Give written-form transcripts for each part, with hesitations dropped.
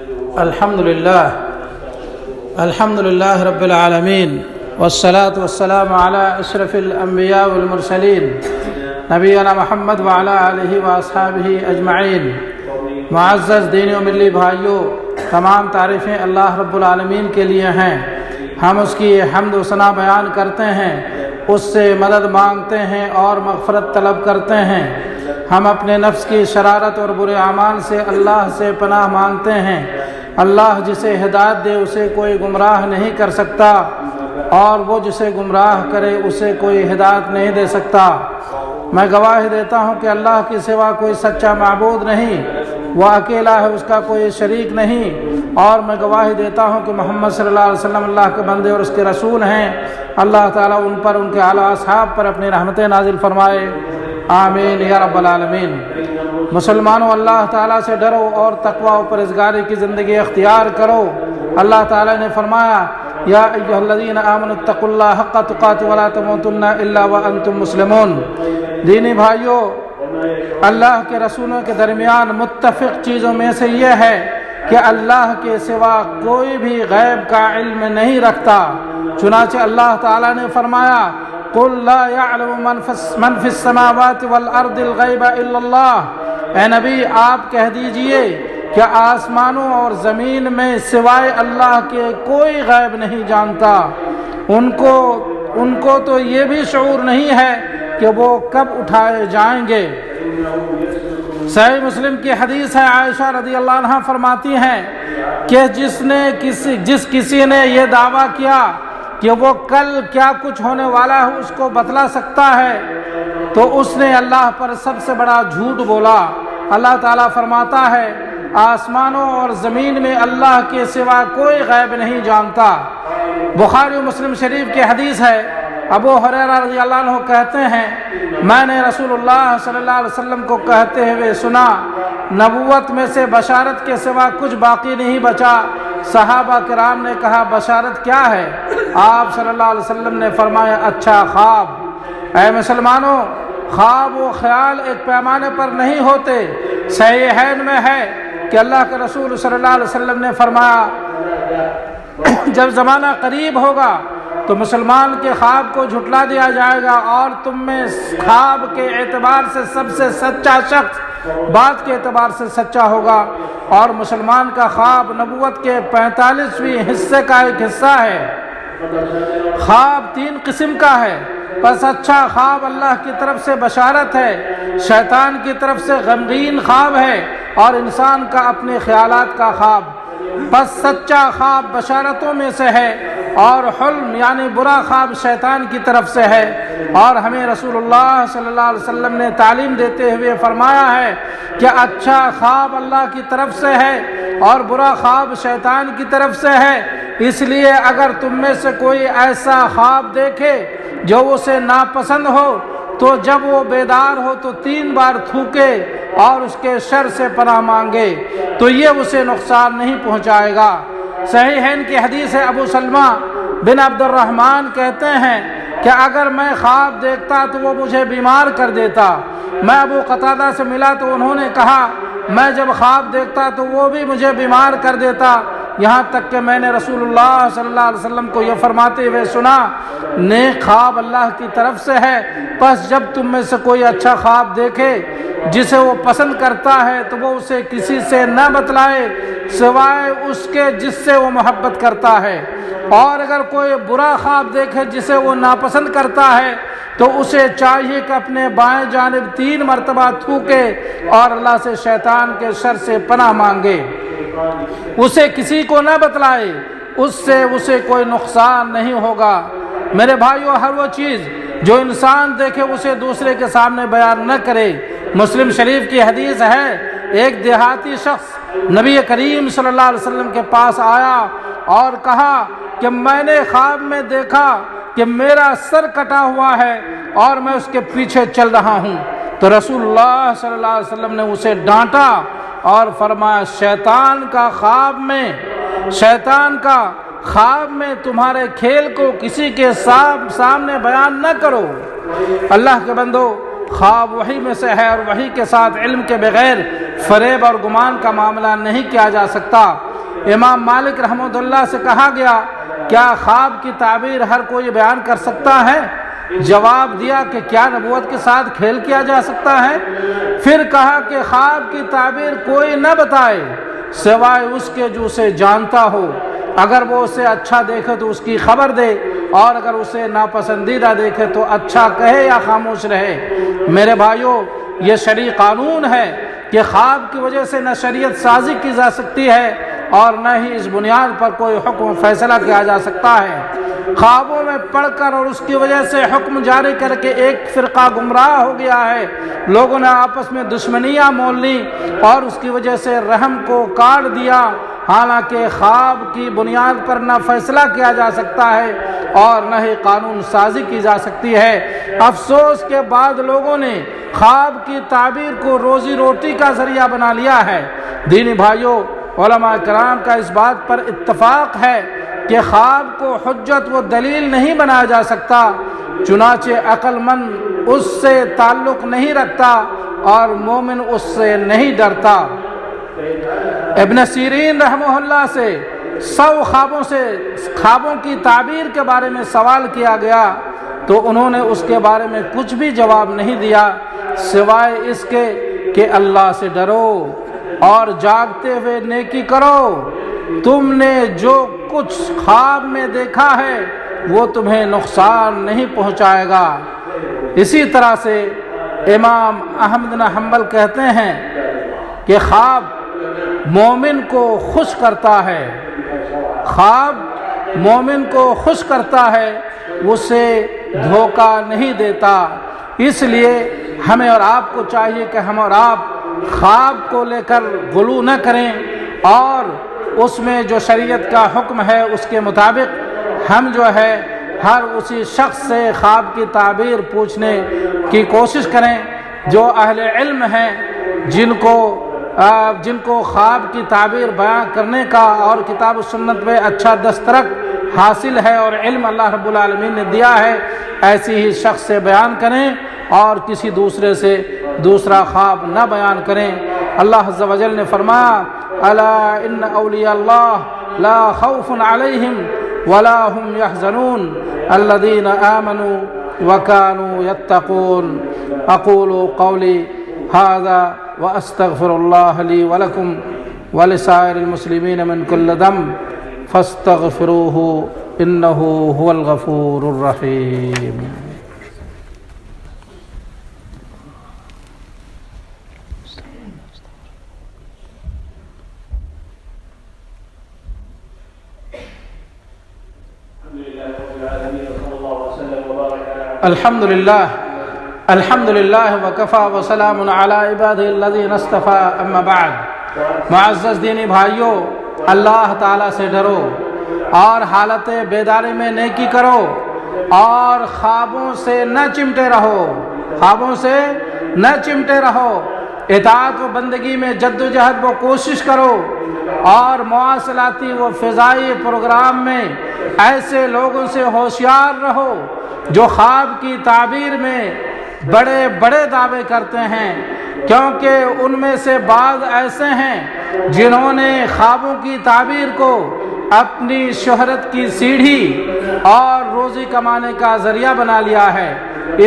الحمد لله رب العالمين والصلاة والسلام على أشرف الأنبياء والمرسلين نبینا محمد وعلى آلہ واصحابہ اجمعین۔ معزز دینی و ملی بھائیوں، تمام تعریفیں اللہ رب العالمین کے لیے ہیں۔ ہم اس کی حمد و ثنا بیان کرتے ہیں، اس سے مدد مانگتے ہیں اور مغفرت طلب کرتے ہیں۔ ہم اپنے نفس کی شرارت اور برے اعمال سے اللہ سے پناہ مانگتے ہیں۔ اللہ جسے ہدایت دے اسے کوئی گمراہ نہیں کر سکتا، اور وہ جسے گمراہ کرے اسے کوئی ہدایت نہیں دے سکتا۔ میں گواہی دیتا ہوں کہ اللہ کے سوا کوئی سچا معبود نہیں، وہ اکیلا ہے، اس کا کوئی شریک نہیں، اور میں گواہی دیتا ہوں کہ محمد صلی اللہ علیہ وسلم اللہ کے بندے اور اس کے رسول ہیں۔ اللہ تعالیٰ ان پر، ان کے اعلیٰ اصحاب پر اپنی رحمتیں نازل فرمائے، آمین یا رب العالمین۔ مسلمانوں، اللہ تعالیٰ سے ڈرو اور تقوی و پرہیزگاری کی زندگی اختیار کرو۔ اللہ تعالیٰ نے فرمایا، یا ایھا الذین آمنوا اتقوا اللہ حق تقاتہ ولا تموتن الا وانتم مسلمون۔ دینی بھائیوں، اللہ کے رسولوں کے درمیان متفق چیزوں میں سے یہ ہے کہ اللہ کے سوا کوئی بھی غیب کا علم نہیں رکھتا۔ چنانچہ اللہ تعالیٰ نے فرمایا، قل لا يعلم من في السماوات والارض الغیب الا اللہ۔ اے نبی، آپ کہہ دیجئے کہ آسمانوں اور زمین میں سوائے اللہ کے کوئی غیب نہیں جانتا۔ ان کو تو یہ بھی شعور نہیں ہے کہ وہ کب اٹھائے جائیں گے۔ صحیح مسلم کی حدیث ہے، عائشہ رضی اللہ عنہا فرماتی ہیں کہ جس کسی نے یہ دعویٰ کیا کہ وہ کل کیا کچھ ہونے والا ہے اس کو بتلا سکتا ہے، تو اس نے اللہ پر سب سے بڑا جھوٹ بولا۔ اللہ تعالیٰ فرماتا ہے، آسمانوں اور زمین میں اللہ کے سوا کوئی غیب نہیں جانتا۔ بخاری و مسلم شریف کی حدیث ہے، ابو ہریرہ رضی اللہ عنہ کہتے ہیں، میں نے رسول اللہ صلی اللہ علیہ وسلم کو کہتے ہوئے سنا، نبوت میں سے بشارت کے سوا کچھ باقی نہیں بچا۔ صحابہ کرام نے کہا، بشارت کیا ہے؟ آپ صلی اللہ علیہ وسلم نے فرمایا، اچھا خواب۔ اے مسلمانوں، خواب و خیال ایک پیمانے پر نہیں ہوتے۔ صحیحین میں ہے کہ اللہ کے رسول صلی اللہ علیہ وسلم نے فرمایا، جب زمانہ قریب ہوگا تو مسلمان کے خواب کو جھٹلا دیا جائے گا، اور تم میں خواب کے اعتبار سے سب سے سچا شخص بات کے اعتبار سے سچا ہوگا۔ اور مسلمان کا خواب نبوت کے 45ویں حصے کا ایک حصہ ہے۔ خواب 3 قسم کا ہے۔ بس اچھا خواب اللہ کی طرف سے بشارت ہے، شیطان کی طرف سے غمگین خواب ہے، اور انسان کا اپنے خیالات کا خواب۔ بس سچا خواب بشارتوں میں سے ہے، اور حلم یعنی برا خواب شیطان کی طرف سے ہے۔ اور ہمیں رسول اللہ صلی اللہ علیہ وسلم نے تعلیم دیتے ہوئے فرمایا ہے کہ اچھا خواب اللہ کی طرف سے ہے اور برا خواب شیطان کی طرف سے ہے۔ اس لیے اگر تم میں سے کوئی ایسا خواب دیکھے جو اسے ناپسند ہو، تو جب وہ بیدار ہو تو 3 بار تھوکے اور اس کے شر سے پناہ مانگے، تو یہ اسے نقصان نہیں پہنچائے گا۔ صحیحین کی حدیث ہے، ابو سلمہ بن عبد الرحمن کہتے ہیں کہ اگر میں خواب دیکھتا تو وہ مجھے بیمار کر دیتا۔ میں ابو قتادہ سے ملا تو انہوں نے کہا، میں جب خواب دیکھتا تو وہ بھی مجھے بیمار کر دیتا، یہاں تک کہ میں نے رسول اللہ صلی اللہ علیہ وسلم کو یہ فرماتے ہوئے سنا، نیک خواب اللہ کی طرف سے ہے۔ پس جب تم میں سے کوئی اچھا خواب دیکھے جسے وہ پسند کرتا ہے تو وہ اسے کسی سے نہ بتلائے سوائے اس کے جس سے وہ محبت کرتا ہے، اور اگر کوئی برا خواب دیکھے جسے وہ ناپسند کرتا ہے تو اسے چاہیے کہ اپنے بائیں جانب 3 مرتبہ تھوکے اور اللہ سے شیطان کے شر سے پناہ مانگے۔ اسے کسی کو نہ بتلائے، اس سے اسے کوئی نقصان نہیں ہوگا۔ میرے بھائیو، ہر وہ چیز جو انسان دیکھے اسے دوسرے کے سامنے بیان نہ کرے۔ مسلم شریف کی حدیث ہے، ایک دیہاتی شخص نبی کریم صلی اللہ علیہ وسلم کے پاس آیا اور کہا کہ میں نے خواب میں دیکھا کہ میرا سر کٹا ہوا ہے اور میں اس کے پیچھے چل رہا ہوں۔ تو رسول اللہ صلی اللہ علیہ وسلم نے اسے ڈانٹا اور فرمایا، شیطان کا خواب میں تمہارے کھیل کو کسی کے سامنے بیان نہ کرو۔ اللہ کے بندو، خواب وحی میں سے ہے، اور وحی کے ساتھ علم کے بغیر فریب اور گمان کا معاملہ نہیں کیا جا سکتا۔ امام مالک رحمۃ اللہ سے کہا گیا کیا خواب کی تعبیر ہر کوئی بیان کر سکتا ہے؟ جواب دیا کہ کیا نبوت کے ساتھ کھیل کیا جا سکتا ہے؟ پھر کہا کہ خواب کی تعبیر کوئی نہ بتائے سوائے اس کے جو اسے جانتا ہو، اگر وہ اسے اچھا دیکھے تو اس کی خبر دے، اور اگر اسے ناپسندیدہ دیکھے تو اچھا کہے یا خاموش رہے۔ میرے بھائیوں، یہ شرعی قانون ہے کہ خواب کی وجہ سے نہ شریعت سازی کی جا سکتی ہے اور نہ ہی اس بنیاد پر کوئی حکم فیصلہ کیا جا سکتا ہے۔ خوابوں میں پڑھ کر اور اس کی وجہ سے حکم جاری کر کے ایک فرقہ گمراہ ہو گیا ہے، لوگوں نے آپس میں دشمنیاں مول لی اور اس کی وجہ سے رحم کو کاٹ دیا، حالانکہ خواب کی بنیاد پر نہ فیصلہ کیا جا سکتا ہے اور نہ ہی قانون سازی کی جا سکتی ہے۔ افسوس کے بعد لوگوں نے خواب کی تعبیر کو روزی روٹی کا ذریعہ بنا لیا ہے۔ دینی بھائیوں، علماء کرام کا اس بات پر اتفاق ہے کہ خواب کو حجت و دلیل نہیں بنایا جا سکتا، چنانچہ عقل مند اس سے تعلق نہیں رکھتا اور مومن اس سے نہیں ڈرتا۔ ابن سیرین رحمہ اللہ سے 100 خوابوں کی تعبیر کے بارے میں سوال کیا گیا تو انہوں نے اس کے بارے میں کچھ بھی جواب نہیں دیا سوائے اس کے کہ اللہ سے ڈرو اور جاگتے ہوئے نیکی کرو، تم نے جو کچھ خواب میں دیکھا ہے وہ تمہیں نقصان نہیں پہنچائے گا۔ اسی طرح سے امام احمد بن حنبل کہتے ہیں کہ خواب مومن کو خوش کرتا ہے، خواب مومن کو خوش کرتا ہے، اسے دھوکہ نہیں دیتا۔ اس لیے ہمیں اور آپ کو چاہیے کہ ہم اور آپ خواب کو لے کر غلو نہ کریں اور اس میں جو شریعت کا حکم ہے اس کے مطابق ہم جو ہے ہر اسی شخص سے خواب کی تعبیر پوچھنے کی کوشش کریں جو اہل علم ہیں، جن کو خواب کی تعبیر بیان کرنے کا اور کتاب و سنت میں اچھا دسترک حاصل ہے اور علم اللہ رب العالمین نے دیا ہے، ایسی ہی شخص سے بیان کریں اور کسی دوسرے سے دوسرا خواب نہ بیان کریں۔ اللہ عز و جل نے فرمایا الا ان اولیاء اللہ لا خوف علیہم ولا هم يحزنون الذين آمنوا وكانوا يتقون۔ اقول قولی هذا واستغفر الله لي ولكم ولسائر المسلمين من كل ذنب فاستغفروه انه هو الغفور الرحيم۔ الحمد للہ وکفا وسلام علی عبادہ الذین اصطفیٰ اما بعد۔ معزز دینی بھائیوں، اللہ تعالیٰ سے ڈرو اور حالت بیداری میں نیکی کرو اور خوابوں سے نہ چمٹے رہو، اطاعت و بندگی میں جد و جہد و کوشش کرو اور مواصلاتی و فضائی پروگرام میں ایسے لوگوں سے ہوشیار رہو جو خواب کی تعبیر میں بڑے بڑے دعوے کرتے ہیں، کیونکہ ان میں سے بعض ایسے ہیں جنہوں نے خوابوں کی تعبیر کو اپنی شہرت کی سیڑھی اور روزی کمانے کا ذریعہ بنا لیا ہے۔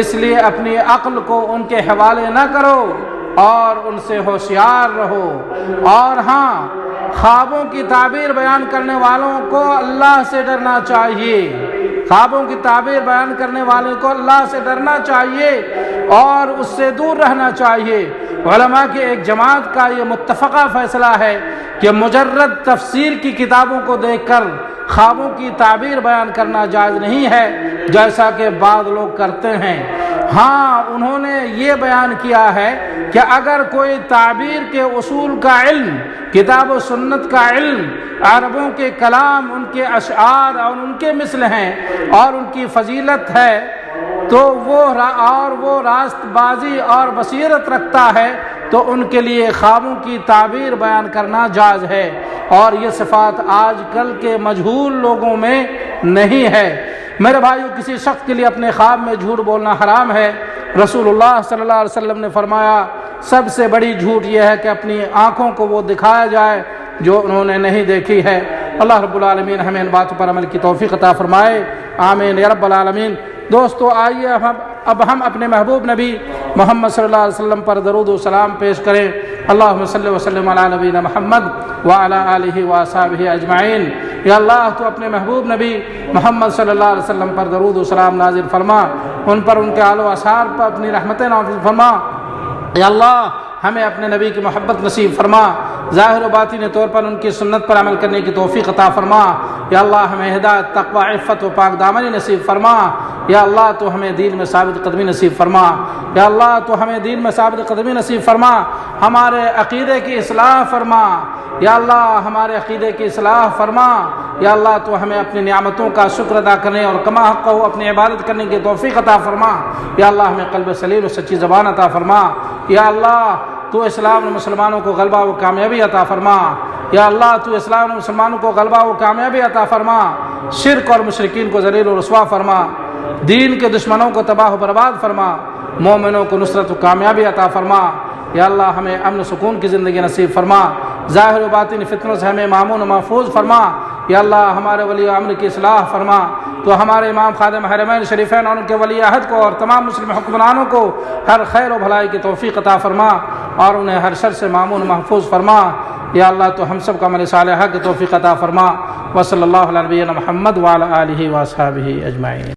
اس لیے اپنی عقل کو ان کے حوالے نہ کرو اور ان سے ہوشیار رہو۔ اور ہاں، خوابوں کی تعبیر بیان کرنے والوں کو اللہ سے ڈرنا چاہیے، خوابوں کی تعبیر بیان کرنے والوں کو اللہ سے ڈرنا چاہیے اور اس سے دور رہنا چاہیے۔ علماء کی ایک جماعت کا یہ متفقہ فیصلہ ہے کہ مجرد تفسیر کی کتابوں کو دیکھ کر خوابوں کی تعبیر بیان کرنا جائز نہیں ہے، جیسا کہ بعض لوگ کرتے ہیں۔ ہاں، انہوں نے یہ بیان کیا ہے کہ اگر کوئی تعبیر کے اصول کا علم، کتاب و سنت کا علم، عربوں کے کلام، ان کے اشعار اور ان کے مثل ہیں اور ان کی فضیلت ہے تو وہ راست بازی اور بصیرت رکھتا ہے تو ان کے لیے خوابوں کی تعبیر بیان کرنا جائز ہے، اور یہ صفات آج کل کے مجہول لوگوں میں نہیں ہے۔ میرے بھائیو، کسی شخص کے لیے اپنے خواب میں جھوٹ بولنا حرام ہے۔ رسول اللہ صلی اللہ علیہ وسلم نے فرمایا سب سے بڑی جھوٹ یہ ہے کہ اپنی آنکھوں کو وہ دکھایا جائے جو انہوں نے نہیں دیکھی ہے۔ اللہ رب العالمین ہمیں ان باتوں پر عمل کی توفیق عطا فرمائے، آمین یا رب العالمین۔ دوستو آئیے اب ہم اپنے محبوب نبی محمد صلی اللہ علیہ وسلم پر درود و سلام پیش کریں۔ اللہم صلی وسلم علی نبینا محمد وعلی آلہ واصحابہ اجمعین۔ یا اللہ تو اپنے محبوب نبی محمد صلی اللہ علیہ وسلم پر درود و سلام نازل فرما، ان پر ان کے آل و اصحاب پر اپنی رحمتیں نازل فرما۔ یا اللہ ہمیں اپنے نبی کی محبت نصیب فرما، ظاہر و باطنی طور پر ان کی سنت پر عمل کرنے کی توفیق عطا فرما۔ یا اللہ ہمیں ہدایت، تقوی، عفت و پاک دامنی نصیب فرما۔ یا اللہ تو ہمیں دین میں ثابت قدمی نصیب فرما۔ یا اللہ تو ہمیں دین میں ثابت قدمی نصیب فرما، ہمارے عقیدے کی اصلاح فرما۔ یا اللہ ہمارے عقیدے کی اصلاح فرما۔ یا اللہ تو ہمیں اپنی نعمتوں کا شکر ادا کرنے اور کما حق ہو اپنی عبادت کرنے کی توفیق عطا فرما۔ یا اللہ ہمیں قلب سلیم و سچی زبان عطا فرما۔ یا اللہ تو اسلام و مسلمانوں کو غلبہ و کامیابی عطا فرما۔ یا اللہ تو اسلام و مسلمانوں کو غلبہ و کامیابی عطا فرما، شرک اور مشرکین کو ذلیل و رسوا فرما، دین کے دشمنوں کو تباہ و برباد فرما، مومنوں کو نصرت و کامیابی عطا فرما۔ یا اللہ ہمیں امن و سکون کی زندگی نصیب فرما، ظاہر و باطنی فتنوں سے ہمیں مامون و محفوظ فرما۔ یا اللہ ہمارے ولی امر کی اصلاح فرما، تو ہمارے امام خادم حرمین شریفین اور ان کے ولی عہد کو اور تمام مسلم حکمرانوں کو ہر خیر و بھلائی کی توفیق عطا فرما اور انہیں ہر شر سے مامون و محفوظ فرما۔ یا اللہ تو ہم سب کا عمل صالحہ کی توفیق عطا فرما۔ وصلی اللہ علی نبینا محمد وعلی آلہ واصحابہ اجمعین۔